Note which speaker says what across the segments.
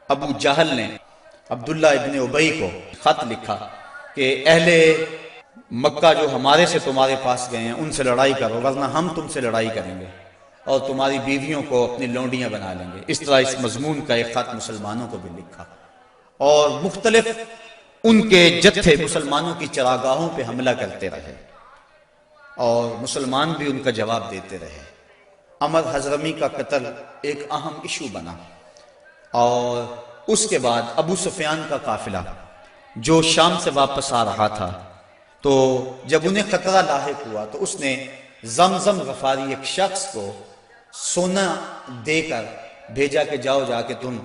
Speaker 1: ابو جہل نے عبداللہ ابن ابی کو خط لکھا کہ اہل مکہ جو ہمارے سے تمہارے پاس گئے ہیں ان سے لڑائی کرو، ورنہ ہم تم سے لڑائی کریں گے اور تمہاری بیویوں کو اپنی لونڈیاں بنا لیں گے۔ اس طرح اس مضمون کا ایک خط مسلمانوں کو بھی لکھا، اور مختلف ان کے جتھے مسلمانوں کی چراگاہوں پہ حملہ کرتے رہے اور مسلمان بھی ان کا جواب دیتے رہے۔ عمر حضرمی کا قتل ایک اہم ایشو بنا، اور اس کے بعد ابو سفیان کا قافلہ جو شام سے واپس آ رہا تھا، تو جب انہیں خطرہ لاحق ہوا تو اس نے زمزم غفاری ایک شخص کو سونا دے کر بھیجا کہ جاؤ جا کے تم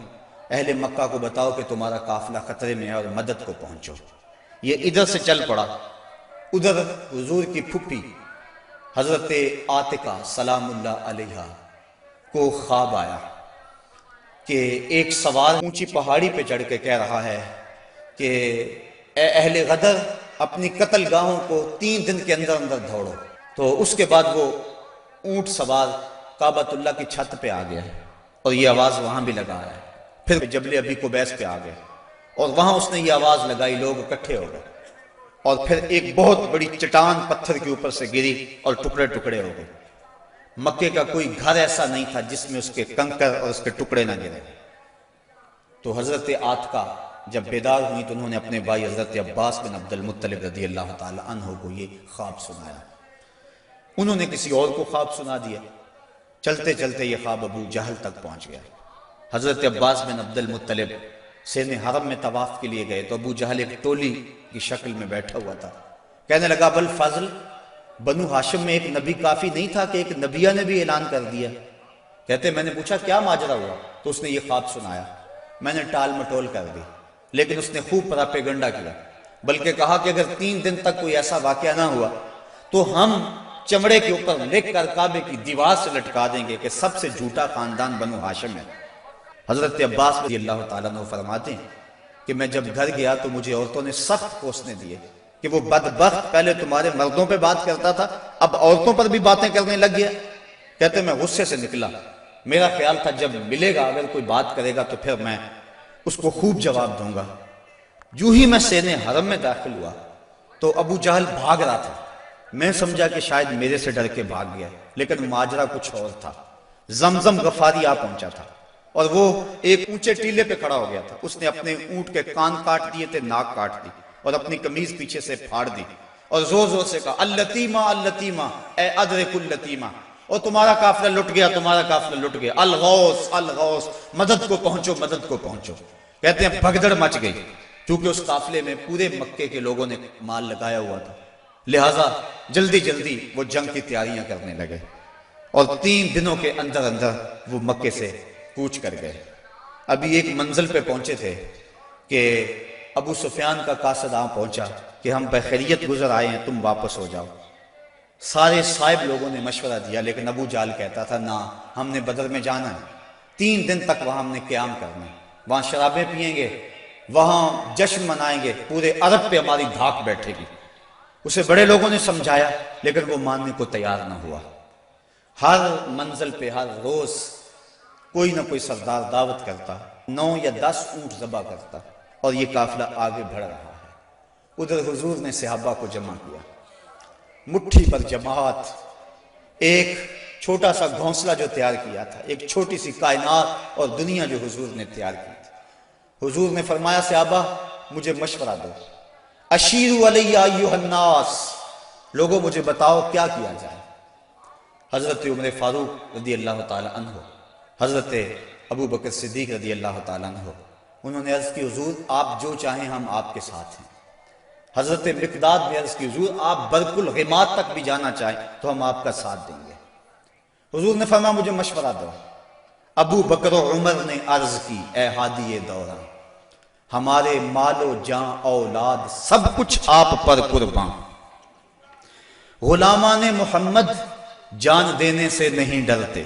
Speaker 1: اہل مکہ کو بتاؤ کہ تمہارا قافلہ خطرے میں ہے اور مدد کو پہنچو۔ یہ ادھر سے چل پڑا، ادھر حضور کی پھپھی حضرت عاتقہ سلام اللہ علیہا کو خواب آیا کہ ایک سوار اونچی پہاڑی پہ چڑھ کے کہہ رہا ہے کہ اے اہل غدر، اپنی قتل گاہوں کو 3 دن کے اندر اندر دوڑو۔ تو اس کے بعد وہ اونٹ سوار کعبۃ اللہ کی چھت پہ آ گیا اور یہ آواز وہاں بھی لگا ہے۔ پھر جبل ابی قبیس پہ آ گئے اور وہاں اس نے یہ آواز لگائی، لوگ اکٹھے ہو گئے، اور پھر ایک بہت بڑی چٹان پتھر کے اوپر سے گری اور ٹکڑے ٹکڑے ہو گئے۔ مکے کا کوئی گھر ایسا نہیں تھا جس میں اس کے کنکر اور اس کے ٹکڑے نہ گرے۔ تو حضرت عاتقہ جب بیدار ہوئی تو انہوں نے اپنے بھائی حضرت عباس بن عبد المطلب رضی اللہ تعالی عنہ کو یہ خواب سنایا۔ انہوں نے کسی اور کو خواب سنا دیا، چلتے چلتے یہ خواب ابو جہل تک پہنچ گیا۔ حضرت عباس بن عبد المطلب سین حرم میں طواف کے لیے گئے تو ابو جہل ایک ٹولی کی شکل میں بیٹھا ہوا تھا، کہنے لگا بل فضل، بنو ہاشم میں ایک نبی کافی نہیں تھا کہ ایک نبیہ نے بھی اعلان کر دیا؟ کہتے میں نے پوچھا کیا ماجرا ہوا؟ تو اس نے یہ خواب سنایا۔ میں نے ٹال مٹول کر دی، لیکن اس نے خوب پراپیگنڈا کیا، بلکہ کہا کہ اگر 3 دن تک کوئی ایسا واقعہ نہ ہوا تو ہم چمڑے کے اوپر لکھ کر کعبے کی دیوار سے لٹکا دیں گے کہ سب سے جھوٹا خاندان بنو ہاشم ہے۔ حضرت عباس رضی اللہ تعالیٰ عنہ فرماتے ہیں کہ میں جب گھر گیا تو مجھے عورتوں نے سخت کوسنے دیے کہ وہ بدبخت پہلے تمہارے مردوں پہ بات کرتا تھا، اب عورتوں پر بھی باتیں کرنے لگ گیا۔ کہتے میں غصے سے نکلا، میرا خیال تھا جب ملے گا اگر کوئی بات کرے گا تو پھر میں اس کو خوب جواب دوں گا۔ جو ہی میں سین حرم میں داخل ہوا تو ابو جہل بھاگ رہا تھا، میں سمجھا کہ شاید میرے سے ڈر کے بھاگ گیا، لیکن ماجرا کچھ اور تھا۔ زمزم غفاری آ پہنچا تھا اور وہ ایک اونچے ٹیلے پہ کھڑا ہو گیا تھا۔ اس نے اپنے اونٹ کے کان کاٹ دیے تھے، ناک کاٹ دی اور اپنی قمیض پیچھے سے پھاڑ دی اور زور زور سے کہا اللتیمہ اللتیمہ، اے ادرک اللتیمہ، اور تمہارا قافلہ لٹ گیا، تمہارا قافلہ لٹ گیا، الغوث الغوث، مدد کو پہنچو مدد کو پہنچو۔ کہتے ہیں بھگدڑ مچ گئی، کیونکہ اس قافلے میں پورے مکے کے لوگوں نے مال لگایا ہوا تھا، لہٰذا جلدی جلدی وہ جنگ کی تیاریاں کرنے لگے اور 3 دنوں کے اندر اندر وہ مکے سے کوچ کر گئے۔ ابھی ایک منزل پہ پہنچے تھے کہ ابو سفیان کا قاصد پہنچا کہ ہم بخیریت گزر آئے ہیں، تم واپس ہو جاؤ۔ سارے صاحب لوگوں نے مشورہ دیا، لیکن ابو جہل کہتا تھا نہ، ہم نے بدر میں جانا ہے، 3 دن تک وہاں ہم نے قیام کرنا ہے، وہاں شرابیں پئیں گے، وہاں جشن منائیں گے، پورے عرب پہ ہماری دھاک بیٹھے گی۔ اسے بڑے لوگوں نے سمجھایا لیکن وہ ماننے کو تیار نہ ہوا۔ ہر منزل پہ ہر روز کوئی نہ کوئی سردار دعوت کرتا، 9 یا 10 اونٹ ذبح کرتا اور یہ قافلہ آگے بڑھ رہا ہے۔ ادھر حضور نے صحابہ کو جمع کیا، مٹھی پر جماعت، ایک چھوٹا سا گھونسلہ جو تیار کیا تھا، ایک چھوٹی سی کائنات اور دنیا جو حضور نے تیار کی تھی۔ حضور نے فرمایا صحابہ مجھے مشورہ دو، اشیروا علی ایھا الناس، لوگوں مجھے بتاؤ کیا کیا جائے۔ حضرت عمر فاروق رضی اللہ تعالی عنہ، حضرت ابو بکر صدیق رضی اللہ تعالیٰ عنہ، انہوں نے عرض کی حضور آپ جو چاہیں ہم آپ کے ساتھ ہیں۔ حضرت مقداد نے عرض کی حضور آپ برق الغماد تک بھی جانا چاہیں تو ہم آپ کا ساتھ دیں گے۔ حضور نے فرمایا مجھے مشورہ دو۔ ابو بکر و عمر نے عرض کی اے ہادی دورہ، ہمارے مال و جان اولاد سب کچھ آپ پر قربان، غلامان محمد جان دینے سے نہیں ڈرتے،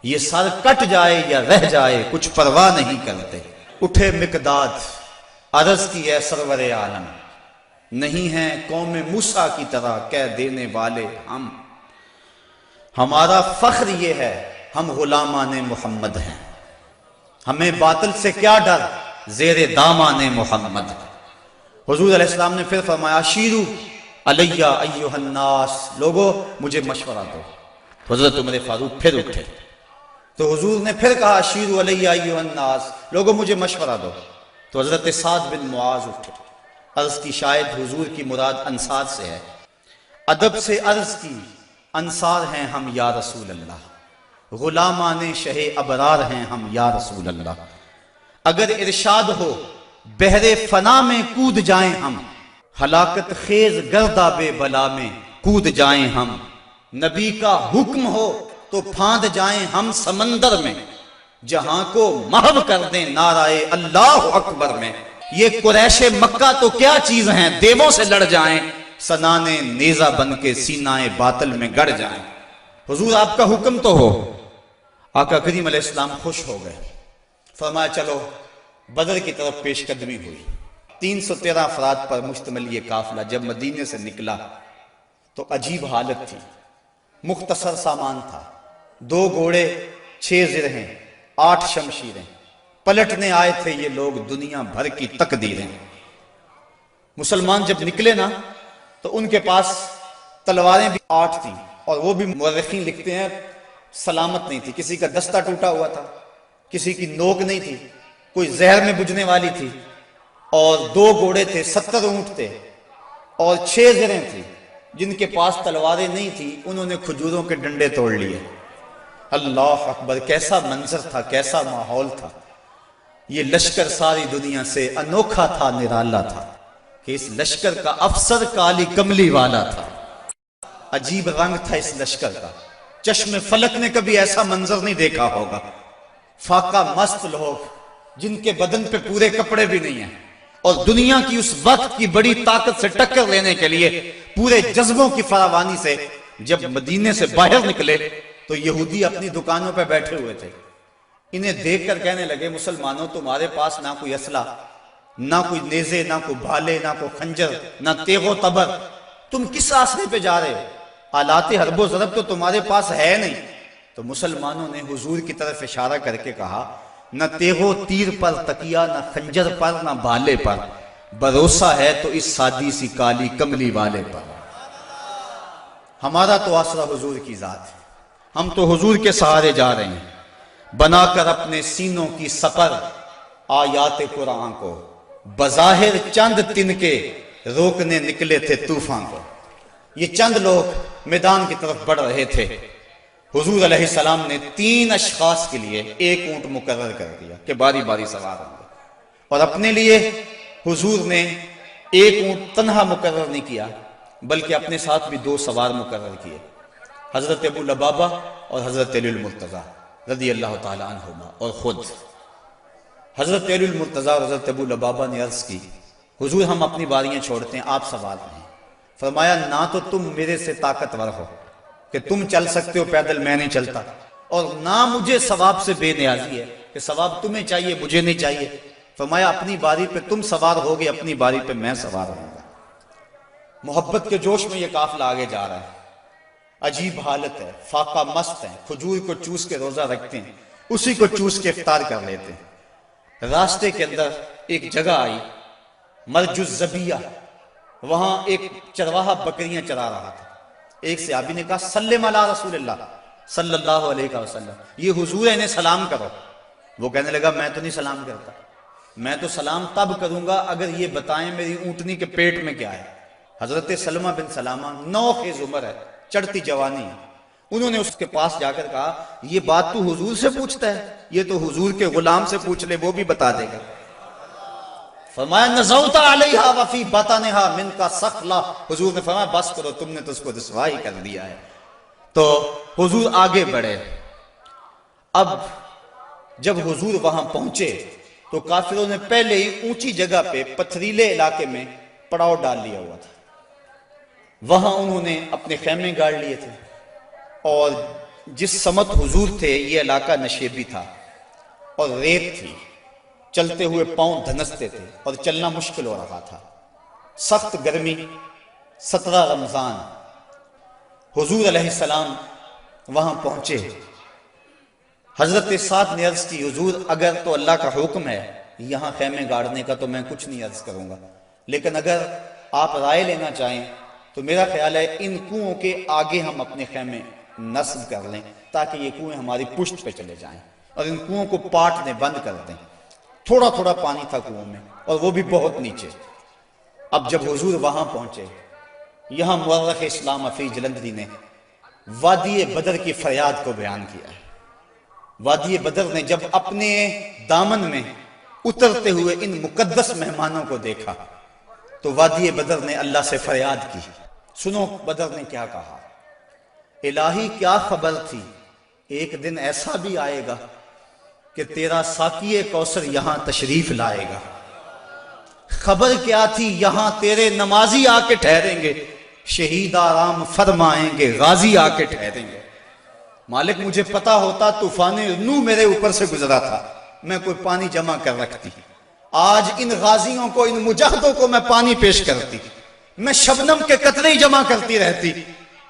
Speaker 1: یہ سر کٹ جائے یا رہ جائے کچھ پرواہ نہیں کرتے۔ اٹھے مقداد، عرض کی اے سرور عالم، نہیں ہیں قوم موسیٰ کی طرح کہہ دینے والے ہم، ہمارا فخر یہ ہے ہم غلامان محمد ہیں۔ ہمیں باطل سے کیا ڈر، زیر دامان محمد۔ حضور علیہ السلام نے پھر فرمایا شیرو علیہ ایھا الناس، لوگو مجھے مشورہ دو۔ حضرت عمر فاروق پھر اٹھے تو حضور نے پھر کہا شیرو علیہ ایھا الناس، لوگو مجھے مشورہ دو۔ تو حضرت سعد بن معاذ اٹھے، عرض کی شاید حضور کی مراد انصار سے ہے، ادب سے عرض کی انصار ہیں ہم یا رسول اللہ، غلامان شہ ابرار ہیں ہم یا رسول اللہ، اگر ارشاد ہو بحر فنا میں کود جائیں ہم، ہلاکت خیز گرداب بلا میں کود جائیں ہم، نبی کا حکم ہو تو پھاند جائیں ہم سمندر میں، جہاں کو محو کر دیں نعرہ اللہ اکبر میں۔ یہ قریش مکہ تو کیا چیز ہیں، دیووں سے لڑ جائیں، سنان نیزہ بن کے سینہ باطل میں گڑ جائیں۔ حضور آپ کا حکم تو ہو۔ آقا کریم علیہ السلام خوش ہو گئے، فرمایا چلو بدر کی طرف پیش قدمی ہوئی۔ 313 افراد پر مشتمل یہ قافلہ جب مدینے سے نکلا تو عجیب حالت تھی، مختصر سامان تھا، 2 گھوڑے، 6 زرہیں، 8 شمشیریں، پلٹنے آئے تھے یہ لوگ دنیا بھر کی تقدیریں۔ مسلمان جب نکلے نا تو ان کے پاس تلواریں بھی 8 تھیں، اور وہ بھی مورخین لکھتے ہیں سلامت نہیں تھی، کسی کا دستہ ٹوٹا ہوا تھا، کسی کی نوک نہیں تھی، کوئی زہر میں بجھنے والی تھی، اور 2 گھوڑے تھے، 70 اونٹ تھے، اور 6 زریں تھیں۔ جن کے پاس تلواریں نہیں تھی انہوں نے کھجوروں کے ڈنڈے توڑ لیے۔ اللہ اکبر، کیسا منظر تھا، کیسا ماحول تھا۔ یہ لشکر ساری دنیا سے انوکھا تھا، نرالا تھا، کہ اس لشکر کا افسر کالی کملی والا تھا۔ عجیب رنگ تھا اس لشکر کا، چشم فلک نے کبھی ایسا منظر نہیں دیکھا ہوگا۔ فاقہ مست لوگ جن کے بدن پہ پورے کپڑے بھی نہیں ہیں، اور دنیا کی اس وقت کی بڑی طاقت سے ٹکر لینے کے لیے پورے جذبوں کی فراوانی سے جب مدینے سے باہر نکلے تو یہودی اپنی دکانوں پہ بیٹھے ہوئے تھے۔ انہیں دیکھ کر کہنے لگے مسلمانوں تمہارے پاس نہ کوئی اسلحہ، نہ کوئی نیزے، نہ کوئی بھالے، نہ کوئی خنجر، نہ تیغ و تبر، تم کس راستے پہ جا رہے ہو؟ آلات حرب و ضرب تو تمہارے پاس ہے نہیں۔ تو مسلمانوں نے حضور کی طرف اشارہ کر کے کہا نہ تیغ و تیر پر تکیہ، نہ خنجر پر، نہ بھالے پر، بھروسہ ہے تو اس سادی سی کالی کملی والے پر۔ ہمارا تو آسرا حضور کی ذات ہے، ہم تو حضور کے سہارے جا رہے ہیں، بنا کر اپنے سینوں کی سپر آیات قرآن کو، بظاہر چند تن کے روکنے نکلے تھے طوفان کو۔ یہ چند لوگ میدان کی طرف بڑھ رہے تھے، حضور علیہ السلام نے 3 اشخاص کے لیے 1 اونٹ مقرر کر دیا کہ باری باری سوار ہوں گے، اور اپنے لیے حضور نے 1 اونٹ تنہا مقرر نہیں کیا بلکہ اپنے ساتھ بھی 2 سوار مقرر کیے، حضرت ابو لبابہ اور حضرت علی المرتضیٰ رضی اللہ تعالی عنہما، اور خود حضرت علی المرتضیٰ اور حضرت ابو لبابہ نے عرض کی حضور ہم اپنی باریاں چھوڑتے ہیں، آپ سوار ہیں۔ فرمایا نہ تو تم میرے سے طاقتور ہو کہ تم چل سکتے ہو پیدل، میں نہیں چلتا، اور نہ مجھے ثواب سے بے نیازی ہے کہ ثواب تمہیں چاہیے مجھے نہیں چاہیے۔ فرمایا اپنی باری پہ تم سوار ہوگے، اپنی باری پہ میں سوار ہوں گا۔ محبت کے جوش میں یہ قافلہ آگے جا رہا ہے، عجیب حالت ہے، فاقہ مست ہیں، کھجور کو چوس کے روزہ رکھتے ہیں، اسی کو چوس کے افطار کر لیتے ہیں۔ راستے کے اندر ایک جگہ آئی مرج الزبیہ، وہاں ایک چرواہا بکریاں چرا رہا تھا۔ ایک صحابی نے کہا سلم علی رسول اللہ صلی اللہ علیہ وسلم، یہ حضور ہے انہیں سلام کرو۔ وہ کہنے لگا میں تو نہیں سلام کرتا، میں تو سلام تب کروں گا اگر یہ بتائیں میری اونٹنی کے پیٹ میں کیا ہے۔ حضرت سلمہ بن سلامہ 9 خیز عمر ہے، چڑھتی جوانی ہے، انہوں نے اس کے پاس جا کر کہا یہ بات تو حضور سے پوچھتا ہے، یہ تو حضور کے غلام سے پوچھ لے، وہ بھی بتا دے گا۔ فرمایا نزوت علیہا وفی بطنہا من کا سخلا، حضور نے فرمایا بس کرو، تم نے تو اس کو رسوائی کر دیا ہے۔ تو حضور آگے بڑھے۔ اب جب حضور وہاں پہنچے تو کافروں نے پہلے ہی اونچی جگہ پہ پتھریلے علاقے میں پڑاؤ ڈال لیا ہوا تھا، وہاں انہوں نے اپنے خیمے گاڑ لیے تھے، اور جس سمت حضور تھے یہ علاقہ نشیبی تھا اور ریت تھی، چلتے ہوئے پاؤں دھنستے تھے اور چلنا مشکل ہو رہا تھا، سخت گرمی، 17 رمضان۔ حضور علیہ السلام وہاں پہنچے، حضرت سعد نے عرض کی حضور اگر تو اللہ کا حکم ہے یہاں خیمے گاڑنے کا تو میں کچھ نہیں عرض کروں گا، لیکن اگر آپ رائے لینا چاہیں تو میرا خیال ہے ان کنووں کے آگے ہم اپنے خیمے نصب کر لیں تاکہ یہ کنویں ہماری پشت پہ چلے جائیں، اور ان کنووں کو پاٹنے بند کر دیں۔ تھوڑا تھوڑا پانی تھا کنووں میں اور وہ بھی بہت نیچے۔ اب جب حضور وہاں پہنچے، یہاں مورخ اسلام حفیظ جلندری نے وادی بدر کی فریاد کو بیان کیا ہے۔ وادی بدر نے جب اپنے دامن میں اترتے ہوئے ان مقدس مہمانوں کو دیکھا تو وادی بدر نے اللہ سے فریاد کی۔ سنو بدر نے کیا کہا، الہی کیا خبر تھی، ایک دن ایسا بھی آئے گا کہ تیرا ساقی کوثر یہاں تشریف لائے گا۔ خبر کیا تھی، یہاں تیرے نمازی آ کے ٹھہریں گے، شہید آرام فرمائیں گے، غازی آ کے ٹھہریں گے۔ مالک مجھے پتا ہوتا طوفان نوح میرے اوپر سے گزرا تھا، میں کوئی پانی جمع کر رکھتی، آج ان غازیوں کو، ان مجاہدوں کو میں پانی پیش کرتی، میں شبنم کے قطرے جمع کرتی رہتی،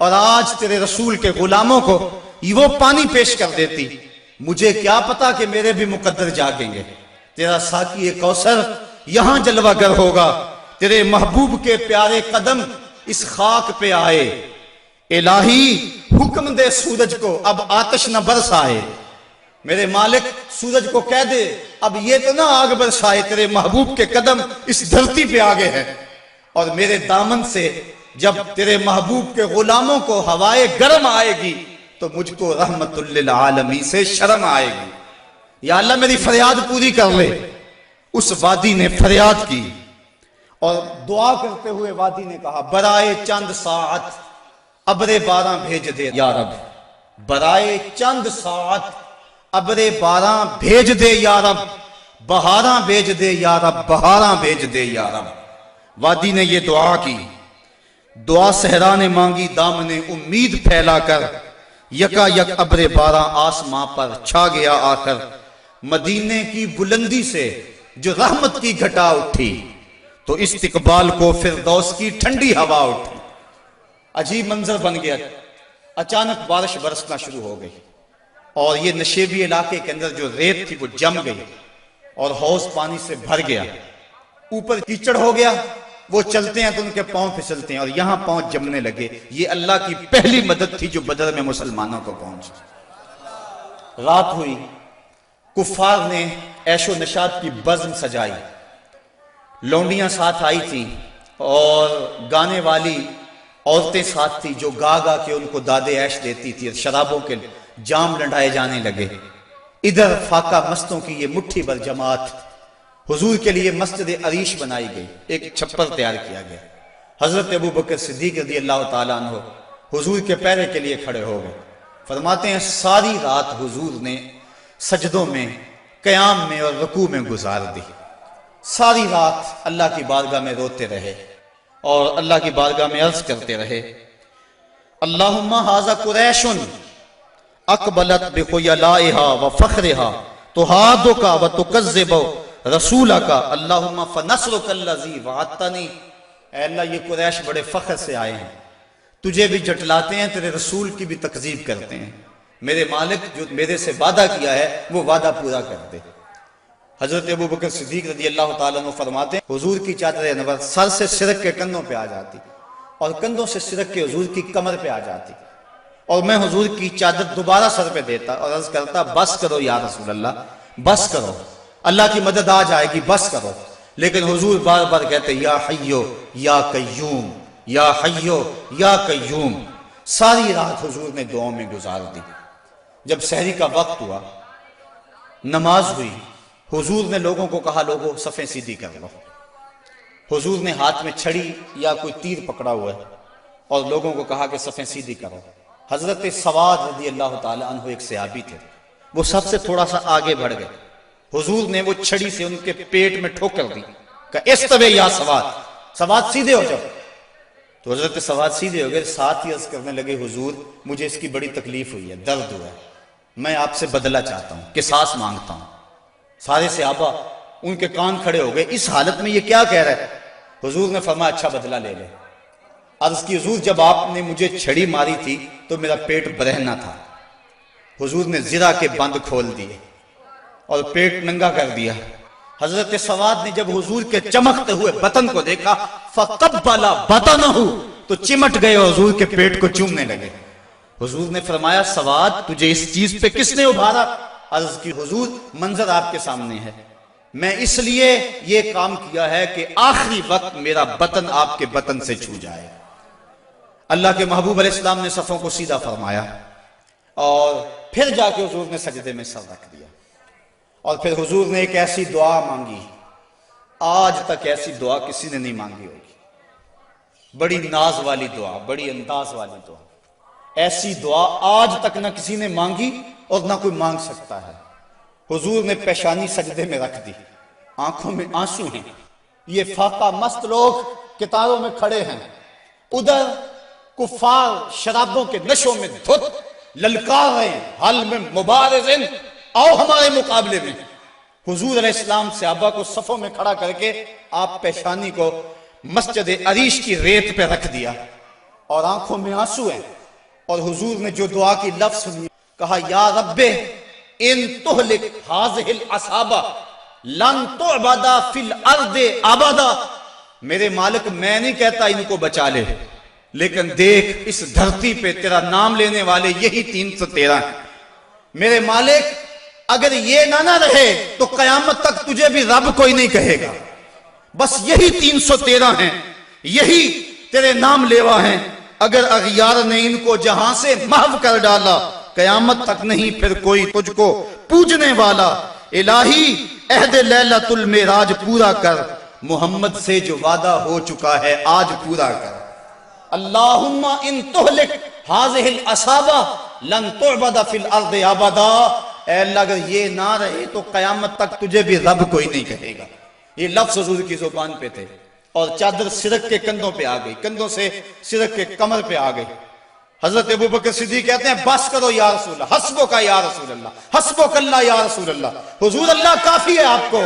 Speaker 1: اور آج تیرے رسول کے غلاموں کو وہ پانی پیش کر دیتی۔ مجھے کیا پتا کہ میرے بھی مقدر جاگیں گے، تیرا ساقی کوثر یہاں جلوہ گر ہوگا، تیرے محبوب کے پیارے قدم اس خاک پہ آئے، الہی حکم دے سورج کو اب آتش نہ برسائے۔ میرے مالک سورج کو کہہ دے اب یہ تو نہ آگ برسائے، تیرے محبوب کے قدم اس دھرتی پہ آگے ہیں، اور میرے دامن سے جب تیرے محبوب کے غلاموں کو ہوائے گرم آئے گی تو مجھ کو رحمت للعالمین سے شرم آئے گی۔ یا اللہ میری فریاد پوری کر لے۔ اس وادی نے فریاد کی اور دعا کرتے ہوئے وادی نے کہا، برائے چند ساعت ابر باراں بھیج دے یا رب، برائے چند ساعت ابر باراں بھیج دے یا رب، بہاراں بھیج دے یا رب، بہاراں بھیج دے یا رب۔ وادی نے یہ دعا کی، دعا صحرا نے مانگی دامن امید پھیلا کر، یکا یک ابر باراں آسماں پر چھا گیا آخر، مدینے کی بلندی سے جو رحمت کی گھٹا اٹھی تو استقبال کو فردوس کی ٹھنڈی ہوا اٹھی۔ عجیب منظر بن گیا، اچانک بارش برسنا شروع ہو گئی اور یہ نشیبی علاقے کے اندر جو ریت تھی وہ جم گئی اور حوض پانی سے بھر گیا، اوپر کیچڑ ہو گیا، وہ چلتے ہیں تو ان کے پاؤں پھسلتے ہیں اور یہاں پاؤں جمنے لگے۔ یہ اللہ کی پہلی مدد تھی جو بدر میں مسلمانوں کو پہنچی۔ رات ہوئی، کفار نے عیش و نشاط کی بزم سجائی، لونڈیاں ساتھ آئی تھیں اور گانے والی عورتیں ساتھ تھی جو گا گا کے ان کو داد عیش دیتی تھی، شرابوں کے جام لنڈائے جانے لگے۔ ادھر فاقہ مستوں کی یہ مٹھی بھر جماعت، حضور کے لیے مسجد عریش بنائی گئی، ایک چھپر تیار کیا گیا۔ حضرت ابوبکر صدیق رضی اللہ تعالیٰ عنہ حضور کے پیرے کے لیے کھڑے ہو گئے۔ فرماتے ہیں ساری رات حضور نے سجدوں میں، قیام میں اور رکوع میں گزار دی۔ ساری رات اللہ کی بارگاہ میں روتے رہے اور اللہ کی بارگاہ میں عرض کرتے رہے، اللہم ھذا قریش اقبلت بخیلائہا وفخرہا تحادک وتکذب رسولک اللہم فنصرک الذی وعدتنی۔ اے اللہ یہ قریش بڑے فخر سے آئے ہیں، تجھے بھی جھٹلاتے ہیں، تیرے رسول کی بھی تکذیب کرتے ہیں، میرے مالک جو میرے سے وعدہ کیا ہے وہ وعدہ پورا کر دے۔ حضرت ابوبکر صدیق رضی اللہ تعالیٰ عنہ فرماتے ہیں حضور کی چادر انور سر سے سرک کے کندھوں پہ آ جاتی اور کندھوں سے سرک کے حضور کی کمر پہ آ جاتی، اور میں حضور کی چادر دوبارہ سر پہ دیتا اور عرض کرتا بس کرو یا رسول اللہ، بس کرو، اللہ کی مدد آ جائے گی، بس کرو۔ لیکن حضور بار بار کہتے یا حیو یا قیوم، یا حیو یا قیوم۔ ساری رات حضور نے دعاؤں میں گزار دی۔ جب سحری کا وقت ہوا، نماز ہوئی، حضور نے لوگوں کو کہا لوگوں صفیں سیدھی کر لو۔ حضور نے ہاتھ میں چھڑی یا کوئی تیر پکڑا ہوا ہے اور لوگوں کو کہا کہ صفیں سیدھی کرو۔ حضرت سواد رضی اللہ تعالی عنہ ایک صحابی تھے، وہ سب سے تھوڑا سا آگے بڑھ گئے، حضور نے وہ چھڑی سے ان کے پیٹ میں ٹھوکر دی کہ استوے یا سواد، سواد سیدھے ہو جاؤ۔ تو حضرت سواد سیدھے ہو گئے، ساتھ ہی عرض کرنے لگے حضور مجھے اس کی بڑی تکلیف ہوئی ہے، درد ہوا ہے، میں آپ سے بدلہ چاہتا ہوں، قصاص مانگتا ہوں۔ سارے صحابہ ان کے کان کھڑے ہو گئے، اس حالت میں یہ کیا کہہ رہا ہے؟ حضور نے فرمایا اچھا بدلہ لے لے۔ عرض کی حضور جب آپ نے مجھے چھڑی ماری تھی تو میرا پیٹ برہنہ تھا، حضور نے زرہ کے بند کھول دیے اور پیٹ ننگا کر دیا. حضرت سواد نے جب حضور کے چمکتے ہوئے بطن کو دیکھا فقبل بطنہ، تو چمٹ گئے اور حضور کے پیٹ کو چومنے لگے. حضور نے فرمایا سواد تجھے اس چیز پہ کس نے ابھارا؟ عرض کی حضور منظر آپ کے سامنے ہے، میں اس لیے یہ کام کیا ہے کہ آخری وقت میرا بطن آپ کے بطن سے چھو جائے. اللہ کے محبوب علیہ السلام نے صفوں کو سیدھا فرمایا اور پھر جا کے حضور نے سجدے میں سر رکھ دیا اور پھر حضور نے ایک ایسی دعا مانگی، آج تک ایسی دعا کسی نے نہیں مانگی ہوگی. بڑی ناز والی دعا، بڑی انداز والی دعا. ایسی دعا آج تک نہ کسی نے مانگی اور نہ کوئی مانگ سکتا ہے. حضور نے پیشانی سجدے میں رکھ دی، آنکھوں میں آنسو ہیں. یہ فاقہ مست لوگ کتاروں میں کھڑے ہیں، ادھر کفار شرابوں کے نشوں میں دھت للکار رہے ہیں، حل میں مبارزن، آؤ ہمارے مقابلے میں. حضور علیہ السلام صحابہ کو صفوں میں کھڑا کر کے آپ پیشانی کو مسجد عریش کی ریت پہ رکھ دیا اور آنکھوں میں آنسو ہیں. اور حضور نے جو دعا کی لفظ سنی، کہا یا رب ان تہلک ہذہ العصابہ لن تعبد فی الارض ابدا. میرے مالک میں نہیں کہتا ان کو بچا لے، لیکن دیکھ اس دھرتی پہ تیرا نام لینے والے یہی 313 ہیں. میرے مالک اگر یہ نہ رہے تو قیامت تک تجھے بھی رب کوئی نہیں کہے گا. بس یہی 313 ہیں، یہی تیرے نام لیوا ہیں. اگر اغیار نے ان کو جہاں سے محو کر ڈالا قیامت تک نہیں پھر کوئی تجھ کو پوجنے والا. الہی عہد لیلۃ المعراج پورا کر، محمد سے جو وعدہ ہو چکا ہے آج پورا کر. اللہم ان تہلک ہذہ العصابہ لن تعبد فی الارض ابدا. اے اللہ اگر یہ نہ رہے تو قیامت تک تجھے بھی رب کوئی نہیں کہے گا. یہ لفظ حضور کی زبان پہ تھے اور چادر سرک کے کندھوں پہ آ گئی، کندھوں سے سرک کے کمر پہ آ گئی. حضرت ابوبکر صدیق کہتے ہیں بس کرو یا رسول اللہ، حسبک یا رسول اللہ، حسبک اللہ یا رسول اللہ. حضور اللہ کافی ہے آپ کو.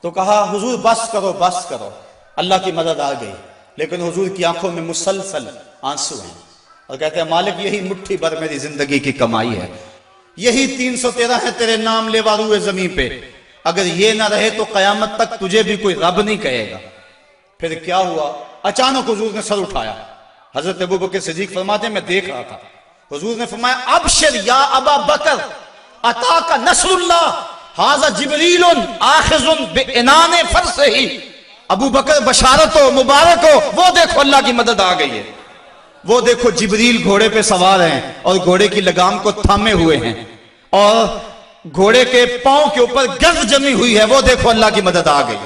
Speaker 1: تو کہا حضور بس کرو بس کرو. اللہ کی مدد آ گئی، لیکن حضور کی آنکھوں میں مسلسل آنسو ہیں اور کہتے ہیں مالک یہی مٹھی بھر میری زندگی کی کمائی ہے، یہی 313 ہے تیرے نام لیوا روئے زمین پہ. اگر یہ نہ رہے تو قیامت تک تجھے بھی کوئی رب نہیں کہے گا. پھر کیا ہوا؟ اچانک حضور نے سر اٹھایا. حضرت ابوبکر صدیق فرماتے ہیں میں دیکھ رہا تھا، حضور نے فرمایا ابشر یا ابا بکر اتاک نصر اللہ ھذا جبریل آخذ بعنان فرسہ. ابو بکر بشارت ہو، مبارک ہو، وہ دیکھو اللہ کی مدد آ گئی ہے. وہ دیکھو جبریل گھوڑے پہ سوار ہیں اور گھوڑے کی لگام کو تھامے ہوئے ہیں اور گھوڑے کے پاؤں کے اوپر گرد جمی ہوئی ہے. وہ دیکھو اللہ کی مدد آ گئی.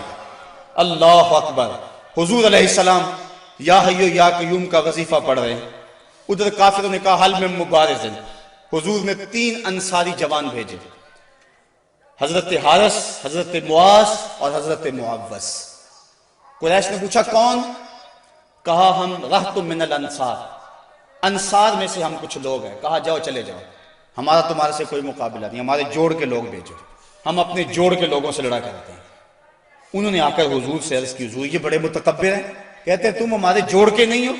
Speaker 1: اللہ اکبر. حضور علیہ السلام یا حیو یا قیوم کا وظیفہ پڑھ رہے ہیں. ادھر کافروں نے کہا حل میں مبارزن. حضور نے 3 انصاری جوان بھیجے، حضرت حارث، حضرت معاذ اور حضرت معوذ. قریش نے پوچھا کون؟ کہا ہم رہت من الانصار، انصار میں سے ہم کچھ لوگ ہیں. کہا جاؤ چلے جاؤ، ہمارا تمہارے سے کوئی مقابلہ نہیں، ہمارے جوڑ کے لوگ بھیجو، ہم اپنے جوڑ کے لوگوں سے لڑا کرتے ہیں. انہوں نے آ کر حضور سے عرض کی حضور یہ بڑے متکبر ہیں، کہتے ہیں تم ہمارے جوڑ کے نہیں ہو.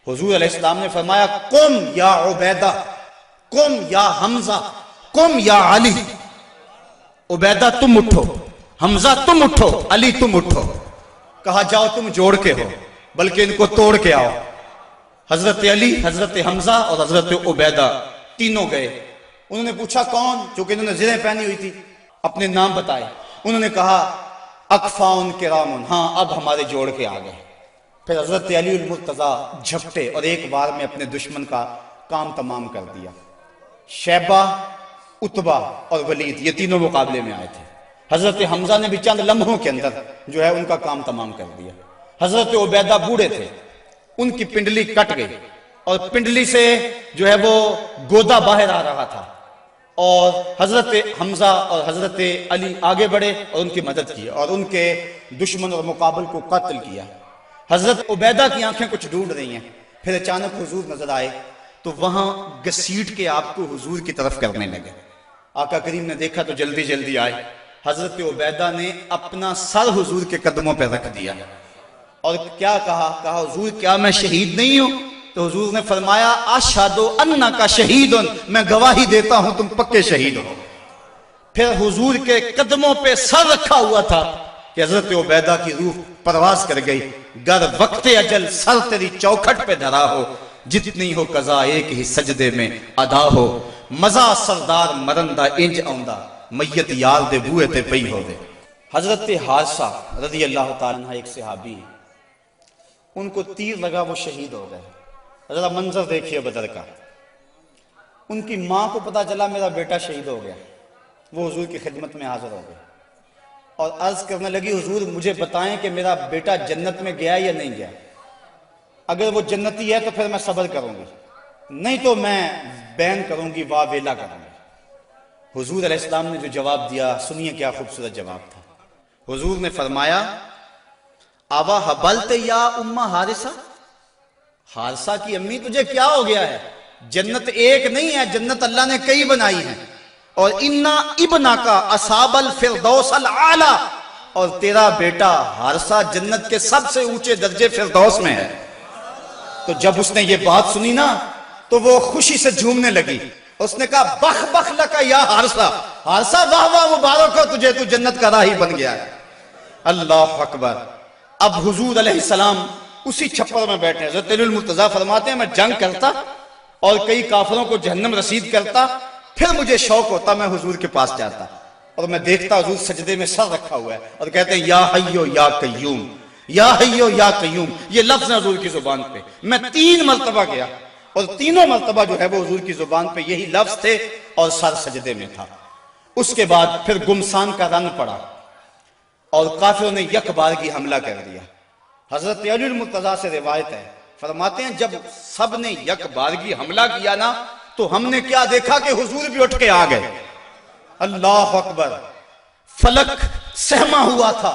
Speaker 1: حضور علیہ السلام نے فرمایا قم یا عبیدہ، قم یا حمزہ، قم یا علی. عبیدہ تم اٹھو، حمزہ تم اٹھو، علی تم اٹھو. کہا جاؤ تم جوڑ کے ہو بلکہ ان کو توڑ کے آؤ. حضرت علی، حضرت حمزہ اور حضرت عبیدہ تینوں گئے. انہوں نے پوچھا کون؟ چونکہ انہوں نے زرہیں پہنی ہوئی تھی، اپنے نام بتائے. انہوں نے کہا اکفاؤن کرامن، ہاں اب ہمارے جوڑ کے آ گئے. پھر حضرت علی المرتضیٰ جھپٹے اور ایک بار میں اپنے دشمن کا کام تمام کر دیا. شیبہ، عتبہ اور ولید یہ تینوں مقابلے میں آئے تھے. حضرت حمزہ نے بھی چند لمحوں کے اندر جو ہے ان کا کام تمام کر دیا. حضرت عبیدہ بوڑھے تھے، ان کی پنڈلی کٹ گئی اور پنڈلی سے جو ہے وہ گودا باہر آ رہا تھا اور حضرت حمزہ اور حضرت علی آگے بڑھے اور ان کی مدد کی اور ان کے دشمن اور مقابل کو قتل کیا. حضرت عبیدہ کی آنکھیں کچھ ڈھونڈ رہی ہیں. پھر اچانک حضور نظر آئے تو وہاں گھسیٹ کے آپ کو حضور کی طرف کرنے لگے. آقا کریم نے دیکھا تو جلدی جلدی آئے. حضرت عبیدہ نے اپنا سر حضور کے قدموں پہ رکھ دیا اور کیا کہا حضور کیا میں شہید نہیں ہوں؟ تو حضور نے فرمایا اشہد انک شہید، میں گواہی دیتا ہوں تم پکے شہید ہو۔ پھر حضور کے قدموں پہ سر رکھا ہوا تھا کہ حضرت عبیدہ کی روح پرواز کر گئی، گر وقت اجل سر تیری چوکھٹ پہ دھرا ہو، جتنی ہو قضا ایک ہی سجدے میں ادا ہو، مزہ سردار مرندہ انج آؤندہ، میت یار دے بوئے تے پئی ہو دے۔ حضرت حارثہ رضی اللہ تعالیٰ عنہ ایک صحابی ہیں، ان کو تیر لگا، وہ شہید ہو گئے۔ ذرا منظر دیکھیے بدر کا۔ ان کی ماں کو پتا چلا میرا بیٹا شہید ہو گیا، وہ حضور کی خدمت میں حاضر ہو گئے اور عرض کرنے لگی حضور مجھے بتائیں کہ میرا بیٹا جنت میں گیا یا نہیں گیا، اگر وہ جنتی ہے تو پھر میں صبر کروں گی، نہیں تو میں بین کروں گی، واہ ویلا کروں گی۔ حضور علیہ السلام نے جو جواب دیا سنیے کیا خوبصورت جواب تھا۔ حضور نے فرمایا آوا حبلت یا امہ حارثہ، حارثہ کی امی تجھے کیا ہو گیا ہے؟ جنت ایک نہیں ہے، جنت اللہ نے کئی بنائی ہیں، اور انا ابنا کا اصحاب الفردوس الاعلی، اور تیرا بیٹا حارثہ جنت کے سب سے اونچے درجے فردوس میں ہے۔ تو جب اس نے یہ بات سنی نا تو وہ خوشی سے جھومنے لگی، اس نے کہا بخ بخ لکا یا حارثہ، حارثہ واہ واہ مبارک ہو تجھے، تو جنت کا راہی بن گیا ہے۔ اللہ اکبر۔ اب حضور علیہ السلام اسی چھپر میں بیٹھے ہیں۔ حضرت علی المرتضیٰ فرماتے ہیں میں جنگ کرتا اور کئی کافروں کو جہنم رسید کرتا، پھر مجھے شوق ہوتا میں حضور کے پاس جاتا اور میں دیکھتا حضور سجدے میں سر رکھا ہوا ہے اور کہتے ہیں یا حیو یا قیوم، یا حیو یا قیوم، یہ لفظ ہے حضور کی زبان پہ۔ میں 3 مرتبہ گیا اور تینوں مرتبہ جو ہے وہ حضور کی زبان پہ یہی لفظ تھے اور سر سجدے میں تھا۔ اس کے بعد پھر گمسان کا رن پڑا اور کافروں نے یک بارگی حملہ کر دیا۔ حضرت علی المرتضیٰ سے روایت ہے، فرماتے ہیں جب سب نے یک بارگی حملہ کیا نا تو ہم نے کیا دیکھا کہ حضور بھی اٹھ کے آ گئے۔ اللہ اکبر۔ فلک سہما ہوا تھا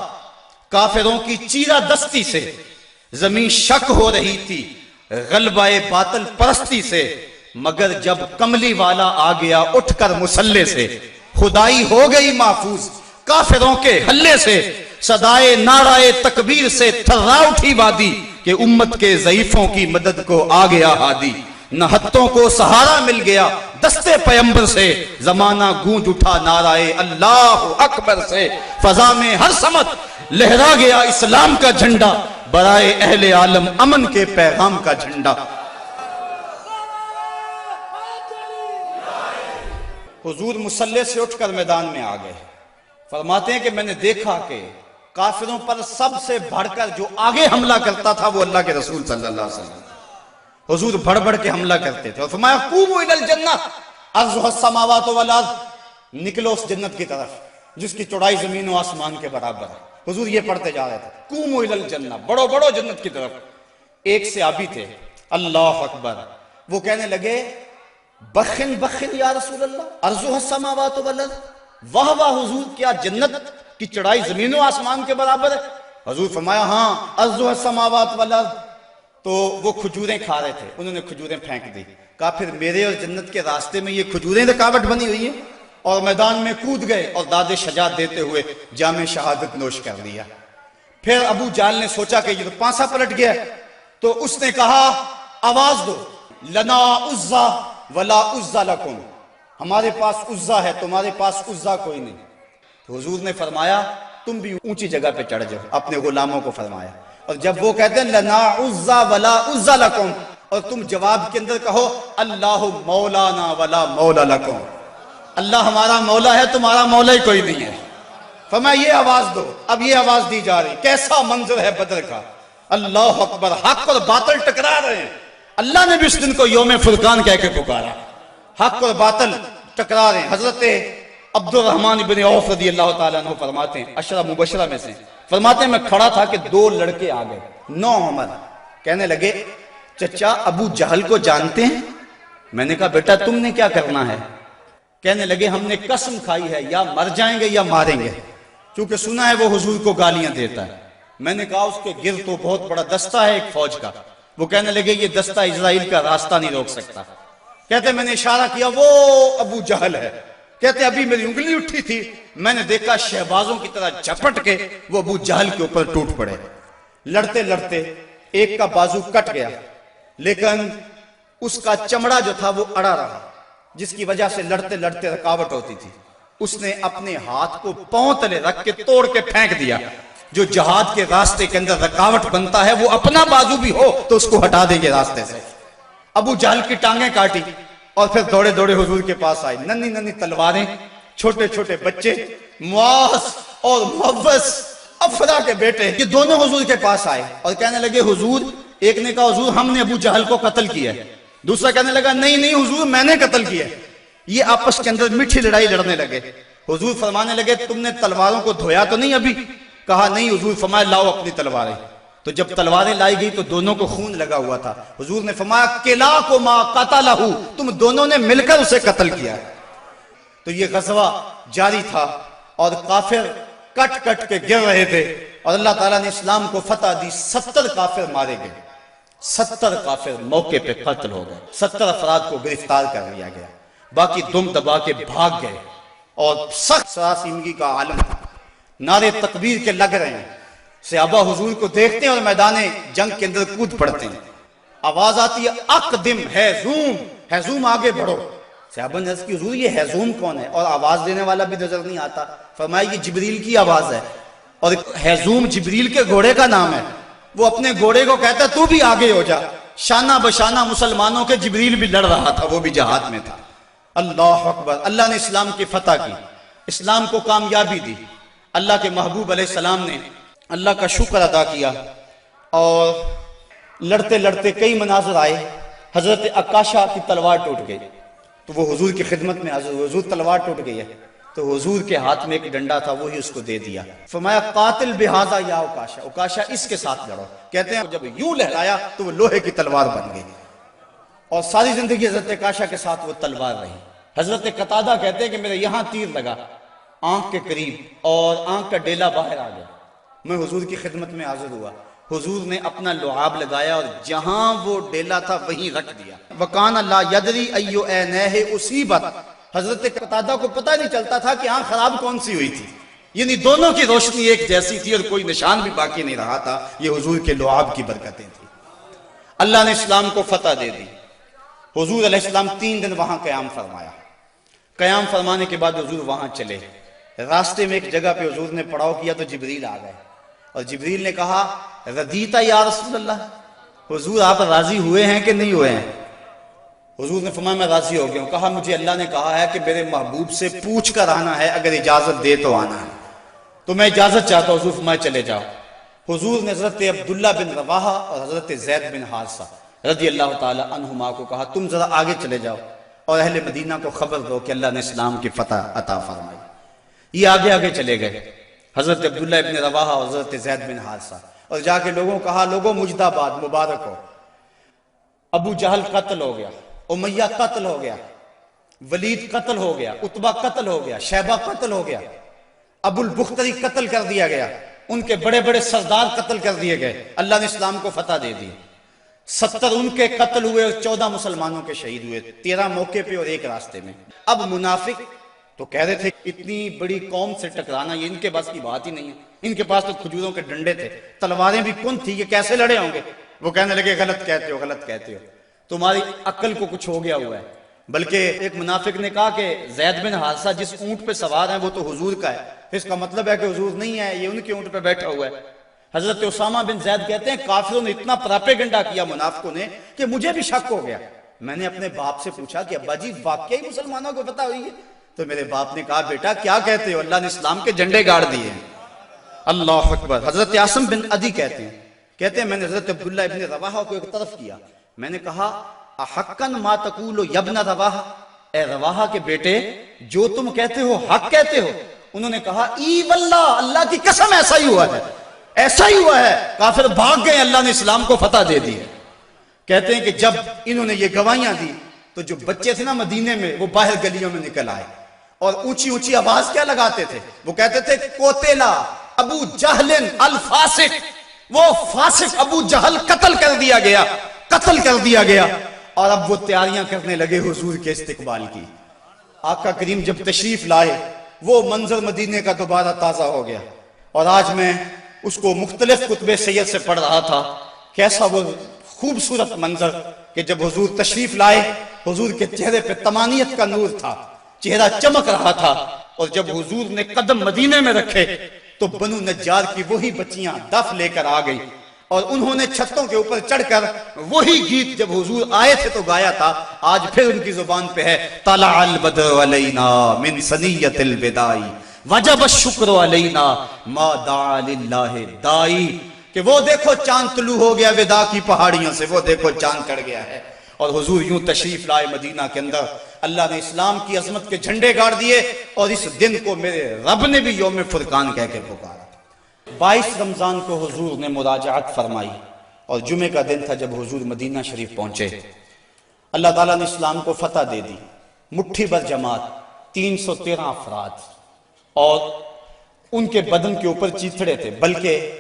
Speaker 1: کافروں کی چیرہ دستی سے، زمین شک ہو رہی تھی غلبہ باطل پرستی سے، مگر جب کملی والا آ گیا اٹھ کر مسلح سے، خدائی ہو گئی محفوظ کافروں کے حلے سے، صدائے نعرہ تکبیر سے تھرا اٹھی وادی کہ امت کے ضعیفوں کی مدد کو آ گیا ہادی، نہتوں کو سہارا مل گیا دستے پیمبر سے، زمانہ گونج اٹھا نعرہ اللہ اکبر سے، فضا میں ہر سمت لہرا گیا اسلام کا جھنڈا، برائے اہل عالم امن کے پیغام کا جھنڈا۔ حضور مسلح سے اٹھ کر میدان میں آ گئے۔ فرماتے ہیں کہ میں نے دیکھا کہ کافروں پر سب سے بڑھ کر جو آگے حملہ کرتا تھا وہ اللہ کے رسول صلی اللہ علیہ وسلم۔ حضور بڑھ بڑھ کے حملہ کرتے تھے اور فرمایا قوموا الی الجنہ عرضها السماوات والارض، نکلو اس جنت کی طرف جس کی چوڑائی زمین و آسمان کے برابر ہے۔ حضور یہ پڑھتے جا رہے تھے قوموا الی الجنہ، بڑھو بڑھو جنت کی طرف۔ ایک صحابی تھے اللہ اکبر، وہ کہنے لگے بخن بخن یا رسول اللہ عرضها السماوات والارض، واہ واہ حضور کیا جنت کی چڑھائی زمین و آسمان کے برابر ہے؟ حضور فرمایا ہاں عرضها السماوات والارض۔ تو وہ کھجوریں کھا رہے تھے، انہوں نے کھجوریں پھینک دی، کہا پھر میرے اور جنت کے راستے میں یہ کھجوریں رکاوٹ بنی ہوئی ہیں، اور میدان میں کود گئے اور داد شجاعت دیتے ہوئے جام شہادت نوش کر لیا۔ پھر ابو جہل نے سوچا کہ یہ تو پانسا پلٹ گیا، تو اس نے کہا آواز دو لنا عزا ولا عزا لکم، ہمارے پاس عزا ہے تمہارے پاس عزا کوئی نہیں۔ تو حضور نے فرمایا تم بھی اونچی جگہ پہ چڑھ جاؤ، اپنے غلاموں کو فرمایا، اور جب وہ کہتے ہیں لنا عزا ولا عزا لکم، اور تم جواب کے اندر کہو اللہ مولانا ولا مولا لکم، اللہ ہمارا مولا ہے تمہارا مولا ہی کوئی نہیں ہے۔ فرمایا یہ آواز دو، اب یہ آواز دی جا رہی، کیسا منظر ہے بدر کا، اللہ اکبر، حق اور باطل ٹکرا رہے ہیں۔ اللہ نے بھی اس دن کو یوم فرقان کہہ کے پکارا، حق اور باطل ٹکرا رہے ہیں۔ حضرت عبد الرحمن بن عوف رضی اللہ تعالیٰ عنہ فرماتے ہیں، عشرہ مبشرہ میں سے فرماتے ہیں میں کھڑا تھا کہ 2 لڑکے آ گئے، 9 عمر، کہنے لگے چچا ابو جہل کو جانتے ہیں؟ میں نے کہا بیٹا تم نے کیا کرنا ہے؟ کہنے لگے ہم نے قسم کھائی ہے یا مر جائیں گے یا ماریں گے، کیونکہ سنا ہے وہ حضور کو گالیاں دیتا ہے۔ میں نے کہا اس کے گرد تو بہت بڑا دستہ ہے ایک فوج کا۔ وہ کہنے لگے یہ دستہ اسرائیل کا راستہ نہیں روک سکتا۔ کہتے میں نے اشارہ کیا وہ ابو جہل ہے۔ کہتے ابھی میری انگلی اٹھی تھی، میں نے دیکھا شہبازوں کی طرح جھپٹ کے وہ ابو جہل کے اوپر ٹوٹ پڑے۔ لڑتے لڑتے ایک کا بازو کٹ گیا، لیکن اس کا چمڑا جو تھا وہ اڑا رہا، جس کی وجہ سے لڑتے لڑتے رکاوٹ ہوتی تھی۔ اس نے اپنے ہاتھ کو پاؤں تلے رکھ کے توڑ کے پھینک دیا۔ جو جہاد کے راستے کے اندر رکاوٹ بنتا ہے وہ اپنا بازو بھی ہو تو اس کو ہٹا دیں گے راستے سے۔ ابو جہل کی ٹانگیں کاٹی اور پھر دوڑے دوڑے حضور کے پاس آئے، ننھی ننھی تلواریں، چھوٹے چھوٹے بچے، معاذ اور محوذ افرا کے بیٹے، یہ دونوں حضور کے پاس آئے اور کہنے لگے حضور، ایک نے کہا حضور ہم نے ابو جہل کو قتل کیا ہے، دوسرا کہنے لگا نہیں نہیں حضور میں نے قتل کیا ہے۔ یہ آپس کے اندر میٹھی لڑائی لڑنے لگے۔ حضور فرمانے لگے تم نے تلواروں کو دھویا تو نہیں ابھی؟ کہا نہیں حضور۔ فرمایا لاؤ اپنی تلواریں۔ تو جب تلواریں لائی گئی تو دونوں کو خون لگا ہوا تھا۔ حضور نے فرمایا کلاکما قتلہ، تم دونوں نے مل کر اسے قتل کیا۔ تو یہ غزوہ جاری تھا اور کافر کٹ کٹ کے گر رہے تھے اور اللہ تعالیٰ نے اسلام کو فتح دی۔ 70 کافر مارے گئے، 70 کافر موقع پہ قتل ہو گئے، 70 افراد کو گرفتار کر لیا گیا، باقی دم دبا کے بھاگ گئے۔ اور سخت سراسیمگی کا عالم تھا، نعرے تکبیر کے لگ رہے ہیں، صحابہ حضور کو دیکھتے ہیں اور میدان جنگ کے اندر کود پڑتے ہیں۔ آواز آتی ہے اقدم ہیزوم، ہیزوم آگے بڑھو۔ صحابہ نے عرض کی حضور یہ ہیزوم کون ہے؟ اور آواز دینے والا بھی نظر نہیں آتا۔ فرمایا یہ جبریل کی آواز ہے، اور ہیزوم جبریل کے گھوڑے کا نام ہے۔ وہ اپنے گھوڑے کو کہتا ہے تو بھی آگے ہو جا۔ شانہ بشانہ مسلمانوں کے جبریل بھی لڑ رہا تھا، وہ بھی جہاد میں تھا۔ اللہ اکبر۔ اللہ نے اسلام کی فتح کی، اسلام کو کامیابی دی۔ اللہ کے محبوب علیہ السلام نے اللہ کا شکر ادا کیا اور لڑتے لڑتے کئی مناظر آئے۔ حضرت عکاشہ کی تلوار ٹوٹ گئی تو وہ حضور کی خدمت میں حاضر ہوئے، حضور تلوار ٹوٹ گئی ہے۔ تو حضور کے ہاتھ میں ایک ڈنڈا تھا، وہی اس کو دے دیا۔ فرمایا قاتل بہذا یا عکاشہ، عکاشہ اس کے ساتھ لڑو۔ کہتے ہیں جب یوں لہرایا تو وہ لوہے کی تلوار بن گئی اور ساری زندگی حضرت عکاشہ کے ساتھ وہ تلوار رہی۔ حضرت قتادہ کہتے ہیں کہ میرے یہاں تیر لگا آنکھ کے قریب اور آنکھ کا ڈیلا باہر آ گیا۔ میں حضور کی خدمت میں حاضر ہوا، حضور نے اپنا لعاب لگایا اور جہاں وہ ڈیلا تھا وہیں رکھ دیا۔ وَقَانَ لَا يَدْرِي أَيُّ عَيْنَيْهِ أُصِيبَتْ، حضرت قتادہ کو پتہ نہیں چلتا تھا کہ آنکھ خراب کون سی ہوئی تھی، یعنی دونوں کی روشنی ایک جیسی تھی اور کوئی نشان بھی باقی نہیں رہا تھا۔ یہ حضور کے لعاب کی برکتیں تھیں۔ اللہ نے اسلام کو فتح دے دی۔ حضور علیہ السلام 3 دن وہاں قیام فرمایا۔ قیام فرمانے کے بعد حضور وہاں چلے، راستے میں ایک جگہ پہ حضور نے پڑاؤ کیا تو جبریل آ گئے اور جبریل نے کہا رضیتا یا رسول اللہ، حضور آپ راضی ہوئے ہیں کہ نہیں ہوئے ہیں؟ حضور نے فرمایا میں راضی ہو گیا ہوں۔ کہا مجھے اللہ نے کہا ہے کہ میرے محبوب سے پوچھ کر آنا ہے، اگر اجازت دے تو آنا ہے، تو میں اجازت چاہتا ہوں۔ حضور فرمایا چلے جاؤ۔ حضور نے حضرت عبداللہ بن رواحہ اور حضرت زید بن حارثہ رضی اللہ تعالی عنہما کو کہا تم ذرا آگے چلے جاؤ اور اہل مدینہ کو خبر دو کہ اللہ نے اسلام کی فتح عطا فرمائی۔ یہ آگے آگے چلے گئے، حضرت عبداللہ ابن رواحہ اور حضرت زید بن حارثہ، اور جا کے لوگوں کو کہا لوگوں مجدہ باد، مبارک ہو، ابو جہل قتل ہو گیا، امیہ قتل ہو گیا، ولید قتل ہو گیا، عتبہ قتل ہو گیا، شیبہ قتل ہو گیا، ابو البختری قتل کر دیا گیا، ان کے بڑے بڑے سردار قتل کر دیے گئے۔ اللہ نے اسلام کو فتح دے دی۔ 70 ان کے قتل ہوئے اور 14 مسلمانوں کے شہید ہوئے، 13 موقع پہ اور 1 راستے میں۔ اب منافق تو کہہ رہے تھے اتنی بڑی قوم سے ٹکرانا یہ ان کے پاس کی بات ہی نہیں ہے، ان کے پاس تو کھجوروں کے ڈنڈے تھے، تلواریں بھی کن تھی، یہ کیسے لڑے ہوں گے؟ وہ کہنے لگے غلط کہتے ہو، غلط کہتے ہو، تمہاری عقل کو کچھ ہو گیا ہوا ہے۔ بلکہ ایک منافق نے کہا کہ زید بن حارثہ جس اونٹ پہ سوار ہیں وہ تو حضور کا ہے، اس کا مطلب ہے کہ حضور نہیں ہے، یہ ان کے اونٹ پہ بیٹھا ہوا ہے۔ حضرت اسامہ بن زید کہتے ہیں کافروں نے اتنا پراپیگنڈا کیا منافقوں نے کہ مجھے بھی شک ہو گیا۔ میں نے اپنے باپ سے پوچھا کہ ابا جی واقعی مسلمانوں کو پتہ ہوئی ہے؟ تو میرے باپ نے کہا بیٹا کیا کہتے ہو، اللہ نے اسلام کے جھنڈے گاڑ دیے ہیں۔ اللہ اکبر۔ حضرت عاصم بن عدی کہتے ہیں میں نے حضرت عبداللہ ابن رواحہ کو ایک طرف کیا، میں نے کہا احقن ما تقول یا ابن رواحہ، اے رواحہ کے بیٹے جو تم کہتے ہو حق کہتے ہو؟ انہوں نے کہا ای واللہ، اللہ کی قسم ایسا ہی ہوا ہے، ایسا ہی ہوا ہے۔ کافر بھاگ گئے، اللہ نے اسلام کو فتح دے دی۔ کہتے ہیں کہ جب انہوں نے یہ گواہیاں دی تو جو بچے تھے نا مدینے میں وہ باہر گلیوں میں نکل آئے اور اونچی اونچی آواز کیا لگاتے تھے؟ وہ کہتے تھے قتل ابو جہل الفاسق، وہ فاسق ابو جہل قتل کر دیا گیا، قتل کر دیا گیا۔ اور اب وہ تیاریاں کرنے لگے حضور کے استقبال کی۔ آقا کریم جب تشریف لائے وہ منظر مدینے کا دوبارہ تازہ ہو گیا۔ اور آج میں اس کو مختلف کتب سید سے پڑھ رہا تھا. کیسا وہ خوبصورت منظر کہ جب حضور تشریف لائے، حضور کے چہرے پہ طمانیت کا نور تھا، چہرہ چمک رہا تھا. اور جب حضور نے قدم مدینے میں رکھے تو بنو نجار کی وہی بچیاں دف لے کر آ گئی اور انہوں نے چھتوں کے اوپر چڑھ کر وہی گیت جب حضور آئے تھے تو گایا تھا. آج پھر ان کی زبان پہ ہے طلع البدر علینا من ثنیۃ الوداع وجب الشکر علینا ما دعا للہ دائی. کہ وہ دیکھو چاند طلوع ہو گیا وداع کی پہاڑیوں سے، وہ دیکھو چاند چڑھ گیا ہے. اور حضور یوں تشریف لائے مدینہ کے اندر. اللہ نے اسلام کی عظمت کے جھنڈے گاڑ دیے اور اس دن کو میرے رب نے بھی یوم فرقان کہہ کے پکارا. 22 رمضان کو حضور نے مراجعت فرمائی اور جمعے کا دن تھا جب حضور مدینہ شریف پہنچے. اللہ تعالیٰ نے اسلام کو فتح دے دی. مٹھی بھر جماعت، 313 افراد، اور ان کے بدن کے اوپر چیتھڑے تھے. بلکہ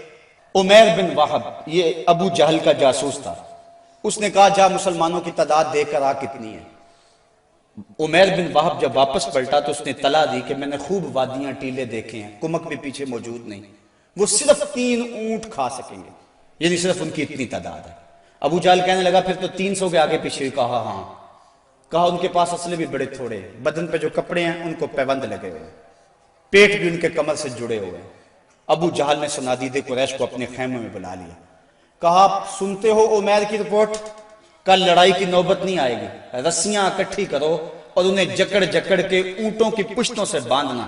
Speaker 1: عمیر بن وہب، یہ ابو جہل کا جاسوس تھا، اس نے کہا جا مسلمانوں کی تعداد دیکھ کر آ کتنی ہے. عمیر بن وہب جب واپس پلٹا تو اس نے اطلاع دی کہ میں نے خوب وادیاں ٹیلے دیکھے ہیں، کمک بھی پیچھے موجود نہیں، وہ صرف 3 اونٹ کھا سکیں گے، یعنی صرف ان کی اتنی تعداد ہے. ابو جہل کہنے لگا پھر تو 300 کے آگے پیچھے. کہا ہاں. کہا ان کے پاس اسلحے بھی بڑے تھوڑے، بدن پہ جو کپڑے ہیں ان کو پیوند لگے ہوئے، پیٹ بھی ان کے کمر سے جڑے ہوئے. ابو جہل نے صنادید قریش کو اپنے خیمے میں بلا لیا. کہا سنتے ہو عمیر کی رپورٹ، کل لڑائی کی نوبت نہیں آئے گی، رسیاں اکٹھی کرو اور انہیں جکڑ جکڑ کے اونٹوں کی پشتوں سے باندھنا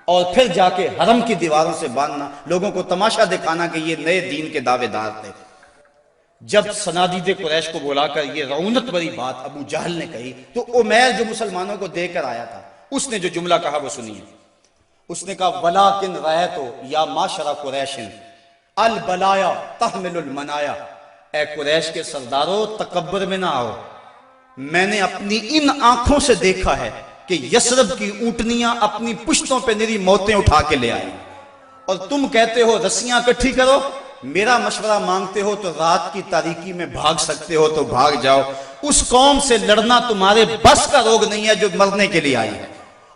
Speaker 1: اور پھر جا کے حرم کی دیواروں سے باندھنا، لوگوں کو تماشا دکھانا کہ یہ نئے دین کے دعوے دار تھے. جب صنادید قریش کو بلا کر یہ رعونت بری بات ابو جہل نے کہی تو عمیر جو مسلمانوں کو دے کر آیا تھا اس نے جو جملہ کہا وہ سنیے. اس نے کہا وَلَٰكِنْ رَأَيْتُ يَا مَعْشَرَ قُرَيْشٍ الْبَلَايَا تَحْمِلُ الْمَنَايَا. اے قریش کے سردارو تکبر میں نہ آؤ، میں نے اپنی ان آنکھوں سے دیکھا ہے کہ یثرب کی اونٹنیاں اپنی پشتوں پہ نری موتیں اٹھا کے لے آئی، اور تم کہتے ہو رسیاں اکٹھی کرو. میرا مشورہ مانگتے ہو تو رات کی تاریکی میں بھاگ سکتے ہو تو بھاگ جاؤ. اس قوم سے لڑنا تمہارے بس کا روگ نہیں ہے جو مرنے کے لیے آئی ہے،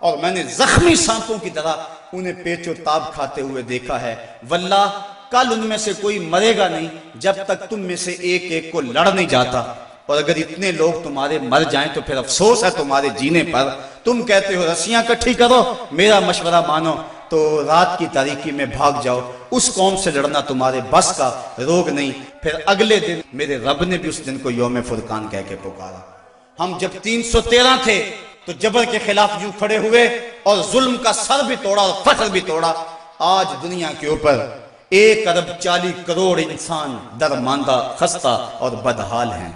Speaker 1: اور میں نے زخمی سانپوں کی طرح انہیں پیچ و تاب کھاتے ہوئے دیکھا ہے. واللہ کل ان میں سے کوئی مرے گا نہیں جب تک تم میں سے ایک ایک کو لڑ نہیں جاتا، اور اگر اتنے لوگ تمہارے مر جائیں تو پھر افسوس ہے تمہارے جینے پر. تم کہتے ہو رسیاں اکٹھی کرو، میرا مشورہ مانو تو رات کی تاریکی میں بھاگ جاؤ. اس قوم سے لڑنا تمہارے بس کا روگ نہیں. پھر اگلے دن میرے رب نے بھی اس دن کو یوم فرقان کہہ کے پکارا. ہم جب 313 تھے تو جبر کے خلاف یوں کھڑے ہوئے اور ظلم کا سر بھی توڑا اور فخر بھی توڑا. آج دنیا کے اوپر 1 ارب 40 کروڑ انسان درماندہ، خستہ اور بدحال ہیں.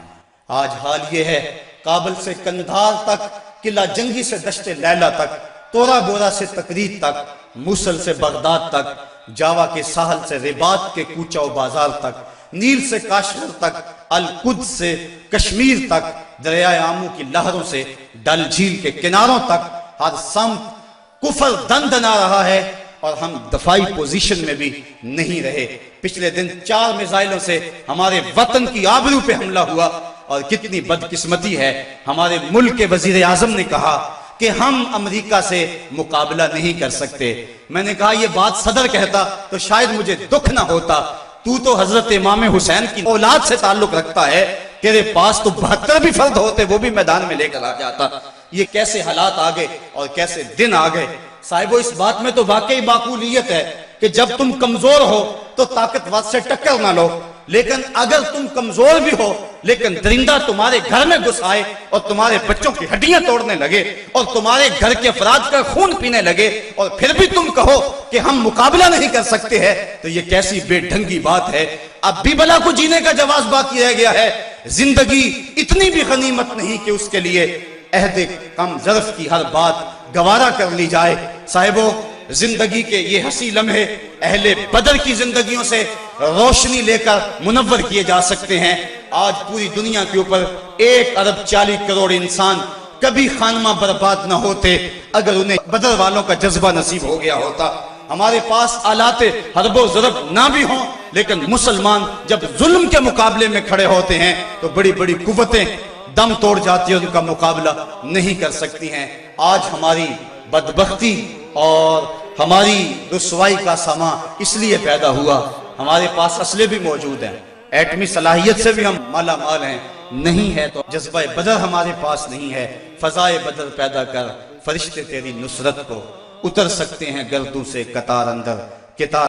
Speaker 1: آج حال یہ ہے کابل سے کندھار تک، قلعہ جنگی سے دشت لیلہ تک، تورا بورا سے تکریت تک، موصل سے بغداد تک، جاوا کے ساحل سے رباط کے کوچہ و بازار تک، نیل سے کاشغر تک، القدس سے کشمیر تک، دریائے آمو کی لہروں سے ڈل جھیل کے کناروں تک، ہر سمت کفر دندنا رہا ہے اور ہم دفاعی پوزیشن میں بھی نہیں رہے. پچھلے دن 4 میزائلوں سے ہمارے وطن کی آبرو پہ حملہ ہوا، اور کتنی بدقسمتی ہے ہمارے ملک کے وزیر اعظم نے کہا کہ ہم امریکہ سے مقابلہ نہیں کر سکتے. میں نے کہا یہ بات صدر کہتا تو شاید مجھے دکھ نہ ہوتا، تو حضرت امام حسین کی اولاد سے تعلق رکھتا ہے، تیرے پاس تو 72 بھی فرد ہوتے وہ بھی میدان میں لے کر آ جاتا. یہ کیسے حالات آگئے اور کیسے دن آگئے. صاحبو اس بات میں تو واقعی معقولیت ہے کہ جب تم کمزور ہو تو طاقتور سے ٹکر نہ لو، لیکن اگر تم کمزور بھی ہو لیکن درندہ تمہارے گھر میں گھس آئے اور تمہارے بچوں کی ہڈیاں توڑنے لگے اور تمہارے گھر کے افراد کا خون پینے لگے اور پھر بھی تم کہو کہ ہم مقابلہ نہیں کر سکتے ہیں، تو یہ کیسی بے ڈھنگی بات ہے. اب بھی بلا کو جینے کا جواز باقی رہ گیا ہے. زندگی اتنی بھی غنیمت نہیں کہ اس کے لیے عہد کم ظرف کی ہر بات گوارا کر لی جائے. صاحبو زندگی کے یہ حسی لمحے اہل بدر کی زندگیوں سے روشنی لے کر منور کیے جا سکتے ہیں. آج پوری دنیا کے اوپر 1 ارب 40 کروڑ انسان کبھی خانمہ برباد نہ ہوتے اگر انہیں بدر والوں کا جذبہ نصیب ہو گیا ہوتا. ہمارے پاس آلات حرب و ضرب نہ بھی ہوں لیکن مسلمان جب ظلم کے مقابلے میں کھڑے ہوتے ہیں تو بڑی بڑی قوتیں دم توڑ جاتی ہیں، ان کا مقابلہ نہیں کر سکتی ہیں. آج ہماری بدبختی اور ہماری رسوائی کا سامان اس لیے پیدا ہوا ہمارے پاس اسلحے بھی موجود ہیں، ایٹمی صلاحیت سے بھی ہم مالا مال ہیں، نہیں ہے تو جذبہ بدر ہمارے پاس نہیں ہے، فضائے بدر پیدا کر، فرشتے تیری نصرت کو اتر سکتے ہیں گردوں سے قطار اندر، کتار